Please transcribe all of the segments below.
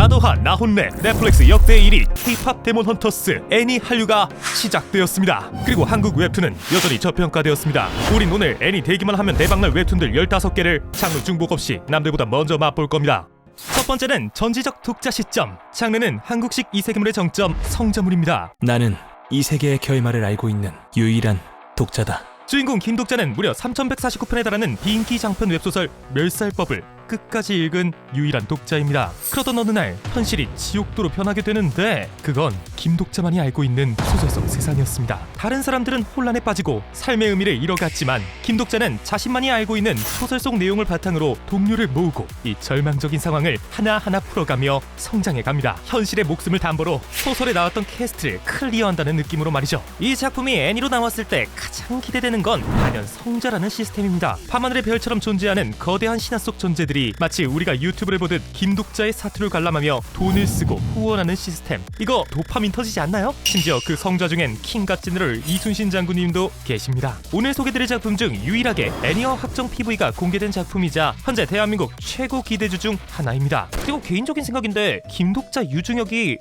나도하 나혼레 넷플릭스 역대 1위 K-팝 데몬 헌터스 애니 한류가 시작되었습니다. 그리고 한국 웹툰은 여전히 저평가되었습니다. 우린 오늘 애니 대기만 하면 대박날 웹툰들 15개를 장르 중복 없이 남들보다 먼저 맛볼 겁니다. 첫 번째는 전지적 독자 시점. 장르는 한국식 이세계물의 정점 성자물입니다. 나는 이 세계의 결말을 알고 있는 유일한 독자다. 주인공 김독자는 무려 3149편에 달하는 비인기 장편 웹소설 멸살법을 끝까지 읽은 유일한 독자입니다. 그러던 어느 날 현실이 지옥도로 변하게 되는데 그건 김독자만이 알고 있는 소설 속 세상이었습니다. 다른 사람들은 혼란에 빠지고 삶의 의미를 잃어갔지만 김독자는 자신만이 알고 있는 소설 속 내용을 바탕으로 동료를 모으고 이 절망적인 상황을 하나하나 풀어가며 성장해갑니다. 현실의 목숨을 담보로 소설에 나왔던 캐스트를 클리어한다는 느낌으로 말이죠. 이 작품이 애니로 나왔을 때 가장 기대되는 건 단연 성자라는 시스템입니다. 밤하늘의 별처럼 존재하는 거대한 신화 속 존재들이 마치 우리가 유튜브를 보듯 김독자의 사투를 관람하며 돈을 쓰고 후원하는 시스템. 이거 도파민 터지지 않나요? 심지어 그 성자 중엔 킹갓 제너럴 이순신 장군님도 계십니다. 오늘 소개드릴 작품 중 유일하게 애니어 확정 PV가 공개된 작품이자 현재 대한민국 최고 기대주 중 하나입니다. 그리고 개인적인 생각인데 김독자 유중혁이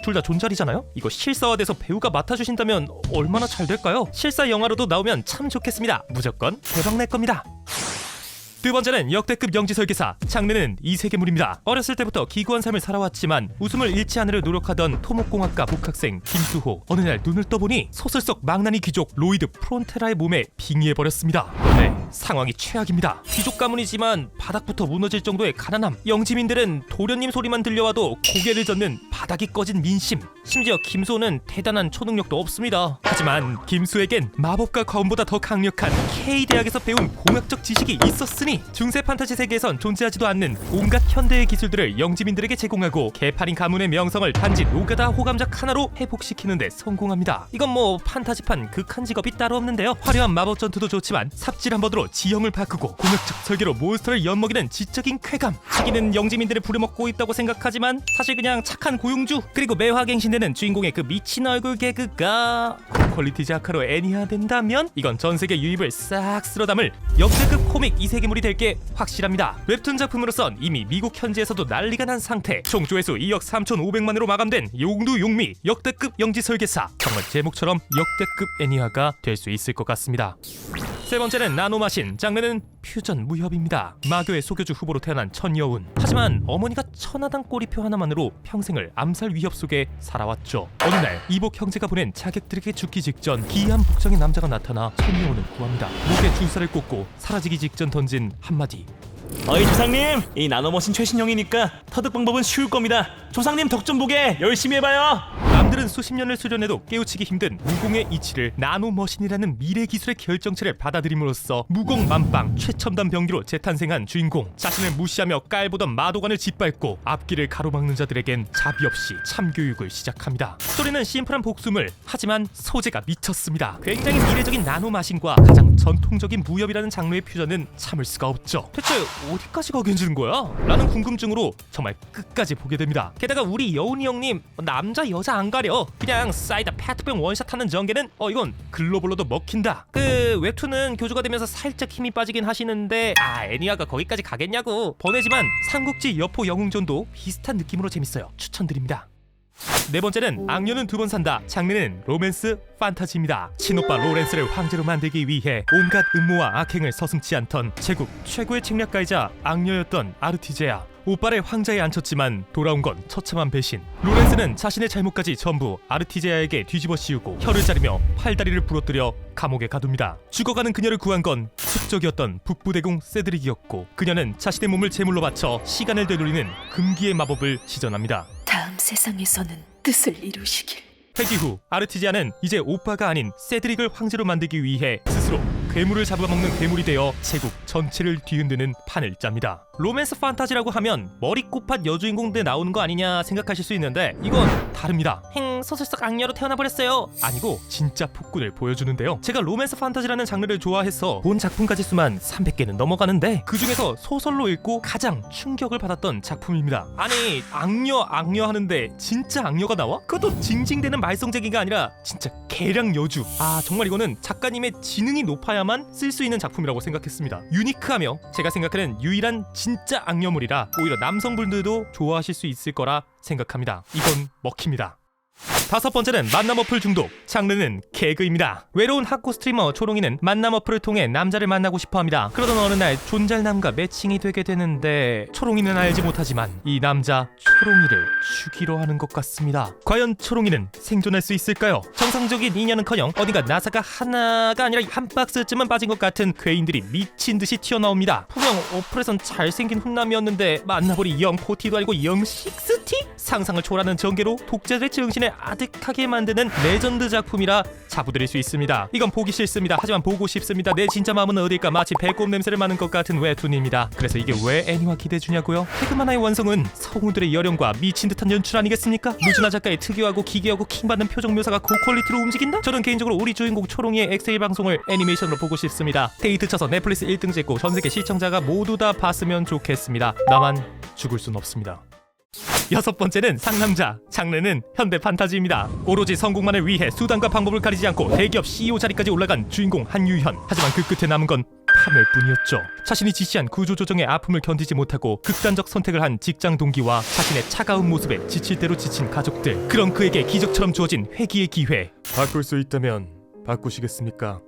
둘 다 존잘이잖아요? 이거 실사화돼서 배우가 맡아주신다면 얼마나 잘 될까요? 실사 영화로도 나오면 참 좋겠습니다. 무조건 대박 낼 겁니다. 두 번째는 역대급 영지 설계사. 장르는 이세계물입니다. 어렸을 때부터 기구한 삶을 살아왔지만 웃음을 잃지 않으려 노력하던 토목공학과 복학생 김수호. 어느 날 눈을 떠보니 소설 속 망나니 귀족 로이드 프론테라의 몸에 빙의해버렸습니다. 네, 상황이 최악입니다. 귀족 가문이지만 바닥부터 무너질 정도의 가난함. 영지민들은 도련님 소리만 들려와도 고개를 젓는 바닥이 꺼진 민심. 심지어 김수호는 대단한 초능력도 없습니다. 하지만 김수에겐 마법과 과운보다 더 강력한 K대학에서 배운 공학적 지식이 있었으니 중세 판타지 세계에선 존재하지도 않는 온갖 현대의 기술들을 영지민들에게 제공하고 개파린 가문의 명성을 단지 노가다 호감작 하나로 회복시키는 데 성공합니다. 이건 뭐 판타지판 극한 직업이 따로 없는데요. 화려한 마법 전투도 좋지만 삽질 한 번으로 지형을 바꾸고 공학적 설계로 몬스터를 엿먹이는 지적인 쾌감. 자기는 영지민들을 부려먹고 있다고 생각하지만 사실 그냥 착한 고용주. 그리고 매화갱신되는 주인공의 그 미친 얼굴 개그가 퀄리티 작가로 애니화된다면 이건 전세계 유입을 싹 쓸어담을 역대급 코믹 이세계물이 될 게 확실합니다. 웹툰 작품으로선 이미 미국 현지에서도 난리가 난 상태. 총 조회수 2억 3,500만으로 마감된 용두 용미 역대급 영지 설계사. 정말 제목처럼 역대급 애니화가 될 수 있을 것 같습니다. 세 번째는 나노마신. 장르는 퓨전 무협입니다. 마교의 소교주 후보로 태어난 천여운. 하지만 어머니가 천하당 꼬리표 하나만으로 평생을 암살 위협 속에 살아왔죠. 어느 날 이복 형제가 보낸 자객들에게 죽기 직전 기이한 복장의 남자가 나타나 천여운을 구합니다. 목에 주사를 꽂고 사라지기 직전 던진 한마디. 어이 조상님, 이 나노머신 최신형이니까 터득 방법은 쉬울 겁니다. 조상님 덕 좀 보게 열심히 해봐요. 남들은 수십 년을 수련해도 깨우치기 힘든 무공의 이치를 나노머신이라는 미래 기술의 결정체를 받아들임으로써 무공 만빵 최첨단 병기로 재탄생한 주인공. 자신을 무시하며 깔보던 마도관을 짓밟고 앞길을 가로막는 자들에겐 자비 없이 참교육을 시작합니다. 스토리는 심플한 복수물. 하지만 소재가 미쳤습니다. 굉장히 미래적인 나노마신과 가장 전통적인 무협이라는 장르의 퓨전은 참을 수가 없죠. 대체 어디까지 가게 해주는 거야? 라는 궁금증으로 정말 끝까지 보게 됩니다. 게다가 우리 여운이 형님 남자 여자 안 가려 그냥 사이다 페트병 원샷 하는 전개는 이건 글로벌로도 먹힌다. 그 웹툰은 교주가 되면서 살짝 힘이 빠지긴 하시는데 애니화가 거기까지 가겠냐고. 번외지만 삼국지 여포 영웅전도 비슷한 느낌으로 재밌어요. 추천드립니다. 네 번째는 악녀는 두 번 산다. 장르는 로맨스 판타지입니다. 친오빠 로렌스를 황제로 만들기 위해 온갖 음모와 악행을 서슴지 않던 제국 최고의 책략가이자 악녀였던 아르티제아. 오빠를 황자에 앉혔지만 돌아온 건 처참한 배신. 로렌스는 자신의 잘못까지 전부 아르티제아에게 뒤집어 씌우고 혀를 자르며 팔다리를 부러뜨려 감옥에 가둡니다. 죽어가는 그녀를 구한 건 숙적이었던 북부대공 세드릭이었고 그녀는 자신의 몸을 제물로 바쳐 시간을 되돌리는 금기의 마법을 시전합니다. 다음 세상에서는 뜻을 이루시길. 회귀 후 아르티지아는 이제 오빠가 아닌 세드릭을 황제로 만들기 위해 스스로 괴물을 잡아먹는 괴물이 되어 제국 전체를 뒤흔드는 판을 짭니다. 로맨스 판타지라고 하면 머리꼬팟 여주인공들 나오는 거 아니냐 생각하실 수 있는데 이건 다릅니다. 소설 속 악녀로 태어나버렸어요. 아니고 진짜 폭군을 보여주는데요. 제가 로맨스 판타지라는 장르를 좋아해서 본 작품까지 수만 300개는 넘어가는데 그 중에서 소설로 읽고 가장 충격을 받았던 작품입니다. 아니 악녀 하는데 진짜 악녀가 나와? 그것도 징징대는 말썽쟁이가 아니라 진짜 개량 여주. 정말 이거는 작가님의 지능이 수준이 높아야만 쓸 수 있는 작품이라고 생각했습니다. 유니크하며 제가 생각하는 유일한 진짜 악녀물이라 오히려 남성분들도 좋아하실 수 있을 거라 생각합니다. 이건 먹힙니다. 다섯 번째는 만남 어플 중독, 장르는 개그입니다. 외로운 학고 스트리머 초롱이는 만남 어플을 통해 남자를 만나고 싶어합니다. 그러던 어느 날 존잘남과 매칭이 되게 되는데 초롱이는 알지 못하지만 이 남자 초롱이를 죽이려 하는 것 같습니다. 과연 초롱이는 생존할 수 있을까요? 정상적인 인연은커녕 어딘가 나사가 하나가 아니라 한 박스쯤은 빠진 것 같은 괴인들이 미친 듯이 튀어나옵니다. 분명 어플에선 잘생긴 훈남이었는데 만나보니 영 포티도 아니고 영 식스티? 상상을 초월하는 전개로 독자들의 정신에 아득하게 만드는 레전드 작품이라 자부드릴 수 있습니다. 이건 보기 싫습니다. 하지만 보고 싶습니다. 내 진짜 마음은 어딜까? 마치 배꼽 냄새를 맡는 것 같은 웹툰입니다. 그래서 이게 왜 애니화 기대주냐고요? 태그 만화의 완성은 성우들의 열연과 미친 듯한 연출 아니겠습니까? 누즈나 작가의 특유하고 기괴하고 킹받는 표정 묘사가 고퀄리티로 움직인다? 저는 개인적으로 우리 주인공 초롱이의 엑세일 방송을 애니메이션으로 보고 싶습니다. 데이트 쳐서 넷플릭스 1등 찍고 전세계 시청자가 모두 다 봤으면 좋겠습니다. 나만 죽을 순 없습니다. 여섯 번째는 상남자, 장르는 현대 판타지입니다. 오로지 성공만을 위해 수단과 방법을 가리지 않고 대기업 CEO 자리까지 올라간 주인공 한유현. 하지만 그 끝에 남은 건 파멸 뿐이었죠. 자신이 지시한 구조조정의 아픔을 견디지 못하고 극단적 선택을 한 직장 동기와 자신의 차가운 모습에 지칠 대로 지친 가족들. 그런 그에게 기적처럼 주어진 회귀의 기회. 바꿀 수 있다면 바꾸시겠습니까?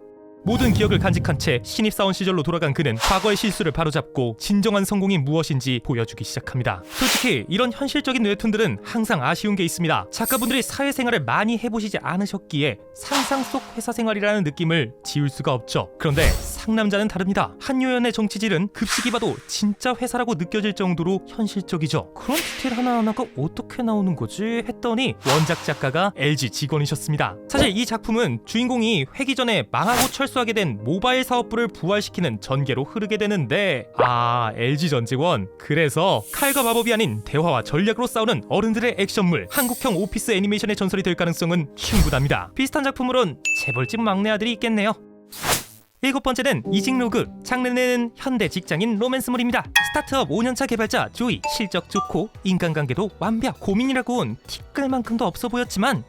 모든 기억을 간직한 채 신입사원 시절로 돌아간 그는 과거의 실수를 바로잡고 진정한 성공이 무엇인지 보여주기 시작합니다. 솔직히 이런 현실적인 웹툰들은 항상 아쉬운 게 있습니다. 작가분들이 사회생활을 많이 해보시지 않으셨기에 상상 속 회사생활이라는 느낌을 지울 수가 없죠. 그런데 상남자는 다릅니다. 한유연의 정치질은 급식이 봐도 진짜 회사라고 느껴질 정도로 현실적이죠. 그런 디테일 하나하나가 어떻게 나오는 거지? 했더니 원작 작가가 LG 직원이셨습니다. 사실 이 작품은 주인공이 회기 전에 망하고 철수하게 된 모바일 사업부를 부활시키는 전개로 흐르게 되는데 LG 전직원. 그래서 칼과 마법이 아닌 대화와 전략으로 싸우는 어른들의 액션물, 한국형 오피스 애니메이션의 전설이 될 가능성은 충분합니다. 비슷한 작품으론 재벌집 막내 아들이 있겠네요. 일곱 번째는 이직 로그, 장르는 현대 직장인 로맨스물입니다. 스타트업 5년차 개발자 조이, 실적 좋고 인간관계도 완벽. 고민이라고는 티끌만큼도 없어 보였지만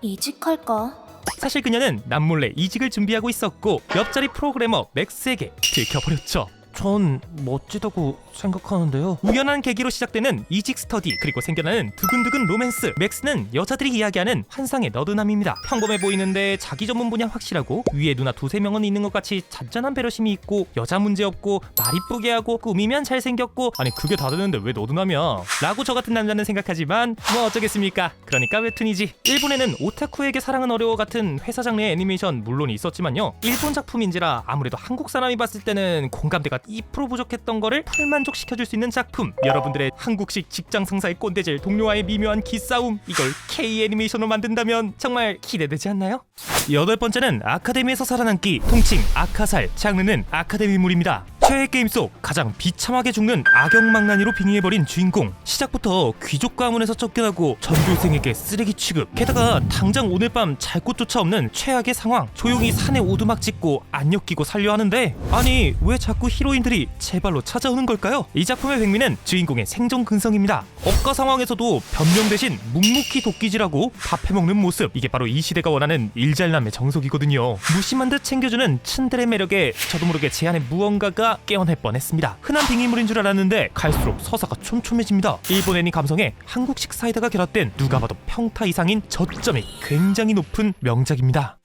이직할까? 사실 그녀는 남몰래 이직을 준비하고 있었고 옆자리 프로그래머 맥스에게 들켜버렸죠. 전 멋지다고 생각하는데요. 우연한 계기로 시작되는 이직 스터디, 그리고 생겨나는 두근두근 로맨스. 맥스는 여자들이 이야기하는 환상의 너드남입니다. 평범해 보이는데 자기 전문 분야 확실하고 위에 누나 두세 명은 있는 것 같이 잔잔한 배려심이 있고 여자 문제 없고 말 이쁘게 하고 꾸미면 잘생겼고 아니 그게 다 되는데 왜 너드남이야? 라고 저 같은 남자는 생각하지만 뭐 어쩌겠습니까? 그러니까 웹툰이지. 일본에는 오타쿠에게 사랑은 어려워 같은 회사 장르의 애니메이션 물론 있었지만요. 일본 작품인지라 아무래도 한국 사람이 봤을 때는 공감대가 2% 부족했던 거를 풀만족시켜줄 수 있는 작품. 여러분들의 한국식 직장 상사의 꼰대질, 동료와의 미묘한 기싸움, 이걸 K 애니메이션으로 만든다면 정말 기대되지 않나요? 여덟 번째는 아카데미에서 살아남기, 통칭 아카살, 장르는 아카데미물입니다. 최애 게임 속 가장 비참하게 죽는 악역망나니로 빙의해버린 주인공. 시작부터 귀족 가문에서 쫓겨나고 전교생에게 쓰레기 취급, 게다가 당장 오늘 밤 잘 곳조차 없는 최악의 상황. 조용히 산에 오두막 짓고 안력 끼고 살려 하는데 아니 왜 자꾸 히로인들이 제 발로 찾아오는 걸까요? 이 작품의 백미는 주인공의 생존 근성입니다. 억가 상황에서도 변명 대신 묵묵히 도끼질하고 밥 해먹는 모습. 이게 바로 이 시대가 원하는 일잘남의 정석이거든요. 무심한 듯 챙겨주는 츤데레 매력에 저도 모르게 제 안에 무언가가 깨어날 뻔했습니다. 흔한 빙의물인 줄 알았는데 갈수록 서사가 촘촘해집니다. 일본 애니 감성에 한국식 사이다가 결합된 누가 봐도 평타 이상인 저점이 굉장히 높은 명작입니다.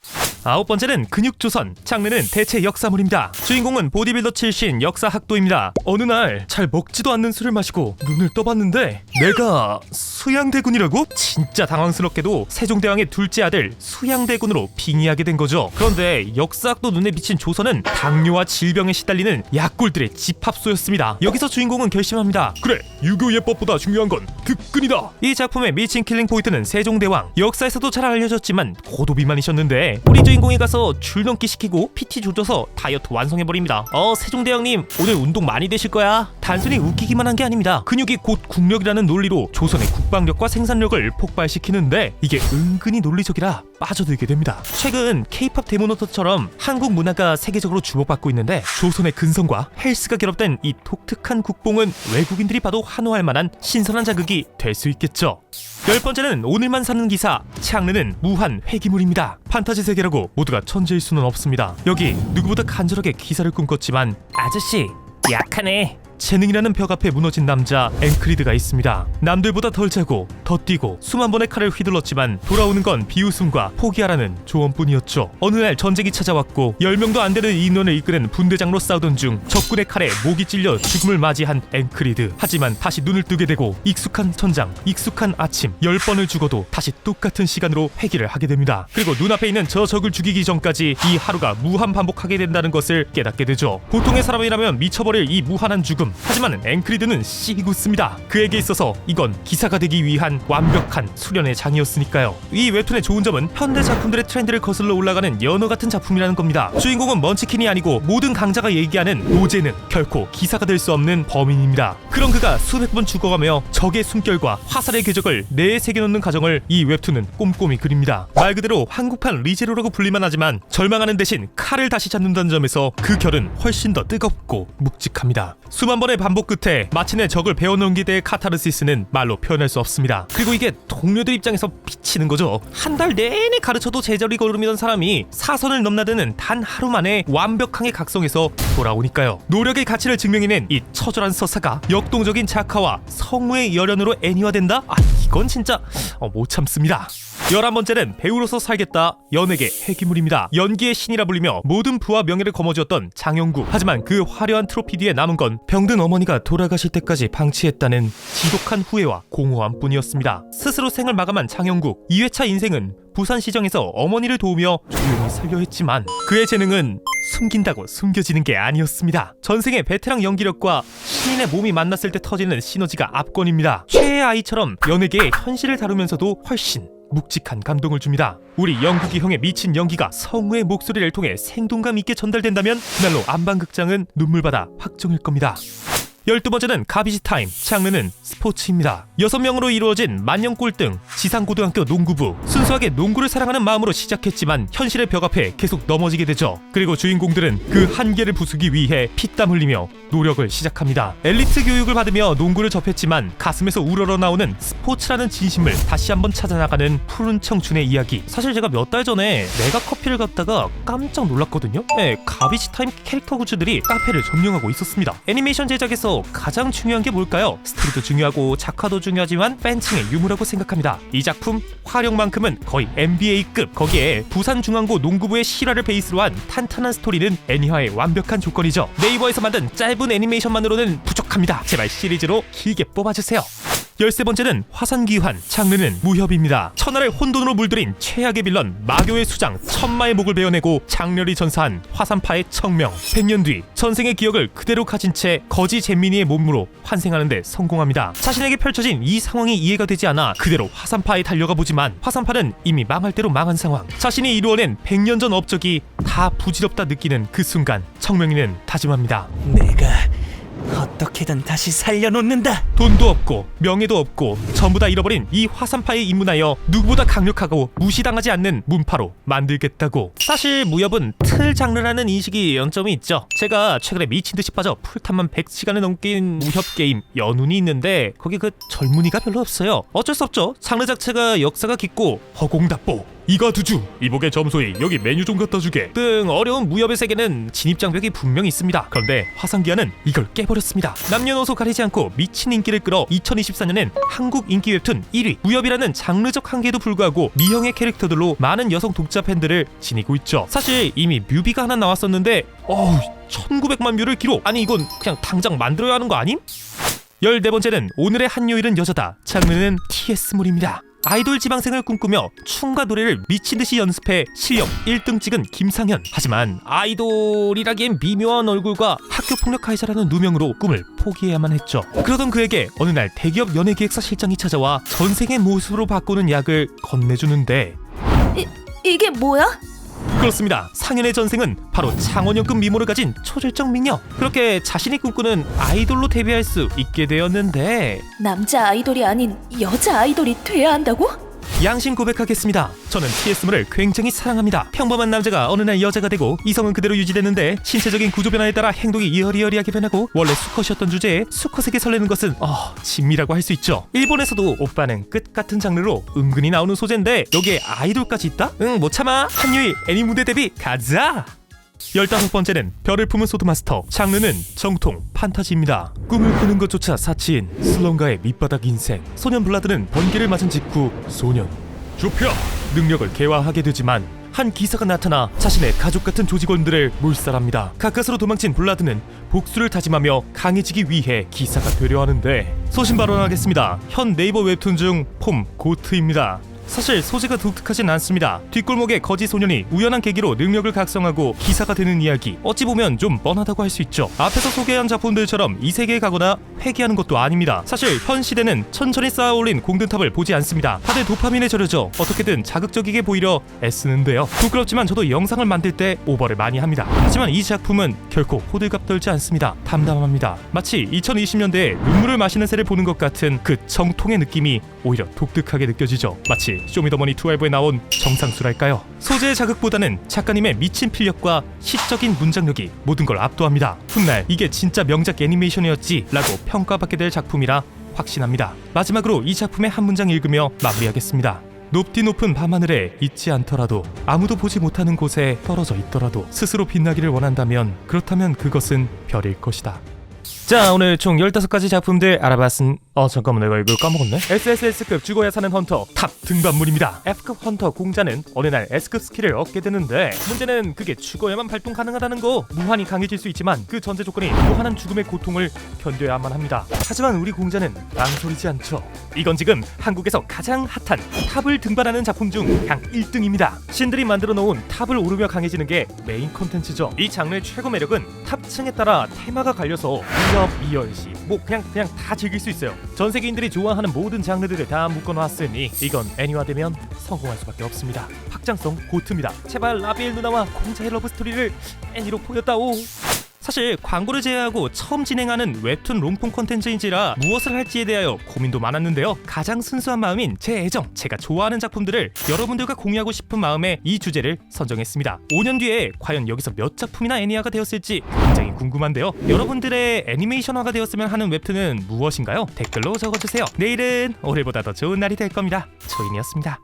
아홉 번째는 근육조선, 장르는 대체 역사물입니다. 주인공은 보디빌더 출신 역사학도입니다. 어느 날 잘 먹지도 않는 술을 마시고 눈을 떠봤는데 내가 수양대군이라고? 진짜 당황스럽게도 세종대왕의 둘째 아들 수양대군으로 빙의하게 된 거죠. 그런데 역사학도 눈에 비친 조선은 당뇨와 질병에 시달리는 약골들의 집합소였습니다. 여기서 주인공은 결심합니다. 그래, 유교 예법보다 중요한 건 특근이다. 이 작품의 미친 킬링 포인트는 세종대왕. 역사에서도 잘 알려졌지만 고도비만이셨는데 우리 주인공이 가서 줄넘기 시키고 PT 조져서 다이어트 완성해버립니다. 세종대왕님 오늘 운동 많이 되실 거야. 단순히 웃기기만 한 게 아닙니다. 근육이 곧 국력이라는 논리로 조선의 국방력과 생산력을 폭발시키는데 이게 은근히 논리적이라 빠져들게 됩니다. 최근 K-팝 데모노터처럼 한국 문화가 세계적으로 주목받고 있는데 조선의 근성과 헬스가 결합된 이 독특한 국뽕은 외국인들이 봐도 환호할 만한 신선한 자극이 될 수 있겠죠. 10번째는 오늘만 사는 기사, 장르는 무한 회기물입니다. 판타지 세계라고 모두가 천재일 수는 없습니다. 여기 누구보다 간절하게 기사를 꿈꿨지만 아저씨 약하네, 재능이라는 벽 앞에 무너진 남자 앵크리드가 있습니다. 남들보다 덜 자고 더 뛰고 수만 번의 칼을 휘둘렀지만 돌아오는 건 비웃음과 포기하라는 조언뿐이었죠. 어느 날 전쟁이 찾아왔고 10명도 안 되는 인원을 이끄는 분대장로 싸우던 중 적군의 칼에 목이 찔려 죽음을 맞이한 앵크리드. 하지만 다시 눈을 뜨게 되고 익숙한 천장, 익숙한 아침, 10번을 죽어도 다시 똑같은 시간으로 회귀를 하게 됩니다. 그리고 눈앞에 있는 저 적을 죽이기 전까지 이 하루가 무한 반복하게 된다는 것을 깨닫게 되죠. 보통의 사람이라면 미쳐버릴 이 무한한 죽음, 하지만 앵크리드는 씨구습니다. 그에게 있어서 이건 기사가 되기 위한 완벽한 수련의 장이었으니까요. 이 웹툰의 좋은 점은 현대 작품들의 트렌드를 거슬러 올라가는 연어 같은 작품이라는 겁니다. 주인공은 먼치킨이 아니고 모든 강자가 얘기하는 노재능, 결코 기사가 될 수 없는 범인입니다. 그런 그가 수백 번 죽어가며 적의 숨결과 화살의 궤적을 뇌에 새겨놓는 과정을 이 웹툰은 꼼꼼히 그립니다. 말 그대로 한국판 리제로라고 불릴만 하지만 절망하는 대신 칼을 다시 잡는다는 점에서 그 결은 훨씬 더 뜨겁고 묵직합니다. 수만 번의 반복 끝에 마침내 적을 베어넘기게 될 카타르시스는 말로 표현할 수 없습니다. 그리고 이게 동료들 입장에서 미치는 거죠. 한 달 내내 가르쳐도 제자리 걸음이던 사람이 사선을 넘나드는 단 하루 만에 완벽하게 각성해서 돌아오니까요. 노력의 가치를 증명해낸 이 처절한 서사가 역동적인 작화와 성우의 열연으로 애니화된다? 이건 진짜 못 참습니다. 11번째는 배우로서 살겠다, 연예계 회귀물입니다. 연기의 신이라 불리며 모든 부와 명예를 거머쥐었던 장영국. 하지만 그 화려한 트로피 뒤에 남은 건 병든 어머니가 돌아가실 때까지 방치했다는 지독한 후회와 공허함 뿐이었습니다. 스스로 생을 마감한 장영국. 2회차 인생은 부산시정에서 어머니를 도우며 조용히 살려 했지만 그의 재능은 숨긴다고 숨겨지는 게 아니었습니다. 전생의 베테랑 연기력과 신인의 몸이 만났을 때 터지는 시너지가 압권입니다. 최애 아이처럼 연예계의 현실을 다루면서도 훨씬 묵직한 감동을 줍니다. 우리 영국이 형의 미친 연기가 성우의 목소리를 통해 생동감 있게 전달된다면 그날로 안방극장은 눈물바다 확정일 겁니다. 12번째는 가비지 타임, 장르는 스포츠입니다. 6명으로 이루어진 만년 꼴등 지상고등학교 농구부. 순수하게 농구를 사랑하는 마음으로 시작했지만 현실의 벽 앞에 계속 넘어지게 되죠. 그리고 주인공들은 그 한계를 부수기 위해 피땀 흘리며 노력을 시작합니다. 엘리트 교육을 받으며 농구를 접했지만 가슴에서 우러러 나오는 스포츠라는 진심을 다시 한번 찾아나가는 푸른 청춘의 이야기. 사실 제가 몇 달 전에 메가커피를 갔다가 깜짝 놀랐거든요. 가비지 타임 캐릭터 굿즈들이 카페를 점령하고 있었습니다. 애니메이션 제작에서 가장 중요한 게 뭘까요? 스토리도 중요하고 작화도 중요하지만 팬층의 유무라고 생각합니다. 이 작품 화력만큼은 거의 NBA급. 거기에 부산중앙고 농구부의 실화를 베이스로 한 탄탄한 스토리는 애니화의 완벽한 조건이죠. 네이버에서 만든 짧은 애니메이션만으로는 부족합니다. 제발 시리즈로 길게 뽑아주세요. 13번째는 화산기환, 장르는 무협입니다. 천하를 혼돈으로 물들인 최악의 빌런 마교의 수장 천마의 목을 베어내고 장렬히 전사한 화산파의 청명. 100년 뒤 전생의 기억을 그대로 가진 채 거지 잼민이의 몸으로 환생하는 데 성공합니다. 자신에게 펼쳐진 이 상황이 이해가 되지 않아 그대로 화산파에 달려가 보지만 화산파는 이미 망할 대로 망한 상황. 자신이 이루어낸 100년 전 업적이 다 부질없다 느끼는 그 순간 청명이는 다짐합니다. 내가 어떻게든 다시 살려놓는다. 돈도 없고 명예도 없고 전부 다 잃어버린 이 화산파에 입문하여 누구보다 강력하고 무시당하지 않는 문파로 만들겠다고. 사실 무협은 틀 장르라는 인식이 연점이 있죠. 제가 최근에 미친듯이 빠져 풀탐만 100시간을 넘긴 무협 게임 연운이 있는데 거기 그 젊은이가 별로 없어요. 어쩔 수 없죠. 장르 자체가 역사가 깊고 허공답보 이가두주 이복의 점소이 여기 메뉴 좀 갖다 주게 등 어려운 무협의 세계는 진입장벽이 분명히 있습니다. 그런데 화산기한은 이걸 깨버렸습니다. 남녀노소 가리지 않고 미친 인기를 끌어 2024년엔 한국 인기 웹툰 1위. 무협이라는 장르적 한계에도 불구하고 미형의 캐릭터들로 많은 여성 독자 팬들을 지니고 있죠. 사실 이미 뮤비가 하나 나왔었는데 1900만 뷰를 기록. 아니 이건 그냥 당장 만들어야 하는 거 아님? 14번째는 오늘의 한요일은 여자다, 장르는 TS물입니다. 아이돌 지망생을 꿈꾸며 춤과 노래를 미친듯이 연습해 실력 1등 찍은 김상현. 하지만 아이돌이라기엔 미묘한 얼굴과 학교폭력 가해자라는 누명으로 꿈을 포기해야만 했죠. 그러던 그에게 어느 날 대기업 연예기획사 실장이 찾아와 전생의 모습으로 바꾸는 약을 건네주는데 이게 뭐야? 그렇습니다. 상현의 전생은 바로 창원형급 미모를 가진 초절정 미녀. 그렇게 자신이 꿈꾸는 아이돌로 데뷔할 수 있게 되었는데 남자 아이돌이 아닌 여자 아이돌이 돼야 한다고? 양심 고백하겠습니다. 저는 TSM을 굉장히 사랑합니다. 평범한 남자가 어느 날 여자가 되고 이성은 그대로 유지되는데 신체적인 구조 변화에 따라 행동이 이어리어리하게 변하고 원래 수컷이었던 주제에 수컷에게 설레는 것은 진미라고 할 수 있죠. 일본에서도 오빠는 끝 같은 장르로 은근히 나오는 소재인데 여기에 아이돌까지 있다? 응, 못 참아. 한유일 애니 무대 데뷔 가자. 15번째는 별을 품은 소드마스터. 장르는 정통 판타지입니다. 꿈을 꾸는 것조차 사치인 슬럼가의 밑바닥 인생. 소년 블라드는 번개를 맞은 직후 소년 좁혀 능력을 개화하게 되지만 한 기사가 나타나 자신의 가족 같은 조직원들을 몰살합니다. 가까스로 도망친 블라드는 복수를 다짐하며 강해지기 위해 기사가 되려 하는데 소신 발언하겠습니다. 현 네이버 웹툰 중 폼 고트입니다. 사실 소재가 독특하진 않습니다. 뒷골목의 거지 소년이 우연한 계기로 능력을 각성하고 기사가 되는 이야기. 어찌 보면 좀 뻔하다고 할 수 있죠. 앞에서 소개한 작품들처럼 이 세계에 가거나 회귀하는 것도 아닙니다. 사실 현 시대는 천천히 쌓아 올린 공든탑을 보지 않습니다. 다들 도파민에 절여져 어떻게든 자극적이게 보이려 애쓰는데요. 부끄럽지만 저도 영상을 만들 때 오버를 많이 합니다. 하지만 이 작품은 결코 호들갑 떨지 않습니다. 담담합니다. 마치 2020년대에 눈물을 마시는 새를 보는 것 같은 그 정통의 느낌이 오히려 독특하게 느껴지죠. 마치 쇼미더머니 12에 나온 정상수랄까요? 소재의 자극보다는 작가님의 미친 필력과 시적인 문장력이 모든 걸 압도합니다. 훗날 이게 진짜 명작 애니메이션이었지 라고 평가받게 될 작품이라 확신합니다. 마지막으로 이 작품의 한 문장 읽으며 마무리하겠습니다. 높디 높은 밤하늘에 있지 않더라도 아무도 보지 못하는 곳에 떨어져 있더라도 스스로 빛나기를 원한다면 그렇다면 그것은 별일 것이다. 자, 오늘 총 15가지 작품들 알아봤습니다. 잠깐만, 내가 이걸 까먹었네. SSS급 죽어야 사는 헌터 탑 등반물입니다. F급 헌터 공자는 어느 날 S급 스킬을 얻게 되는데 문제는 그게 죽어야만 발동 가능하다는 거. 무한히 강해질 수 있지만 그 전제 조건이 무한한 죽음의 고통을 견뎌야만 합니다. 하지만 우리 공자는 망설이지 않죠. 이건 지금 한국에서 가장 핫한 탑을 등반하는 작품 중 강 1등입니다. 신들이 만들어 놓은 탑을 오르며 강해지는 게 메인 컨텐츠죠. 이 장르의 최고 매력은 탑층에 따라 테마가 갈려서 위협, 이열시, 그냥 다 즐길 수 있어요. 전 세계인들이 좋아하는 모든 장르들을 다 묶어놨으니 이건 애니화되면 성공할 수밖에 없습니다. 확장성 고트입니다. 제발 라비엘 누나와 공자의 러브스토리를 애니로 보였다오. 사실 광고를 제외하고 처음 진행하는 웹툰 롱폼 콘텐츠인지라 무엇을 할지에 대하여 고민도 많았는데요. 가장 순수한 마음인 제 애정, 제가 좋아하는 작품들을 여러분들과 공유하고 싶은 마음에 이 주제를 선정했습니다. 5년 뒤에 과연 여기서 몇 작품이나 애니화가 되었을지 굉장히 궁금한데요. 여러분들의 애니메이션화가 되었으면 하는 웹툰은 무엇인가요? 댓글로 적어주세요. 내일은 오늘보다 더 좋은 날이 될 겁니다. 초인이었습니다.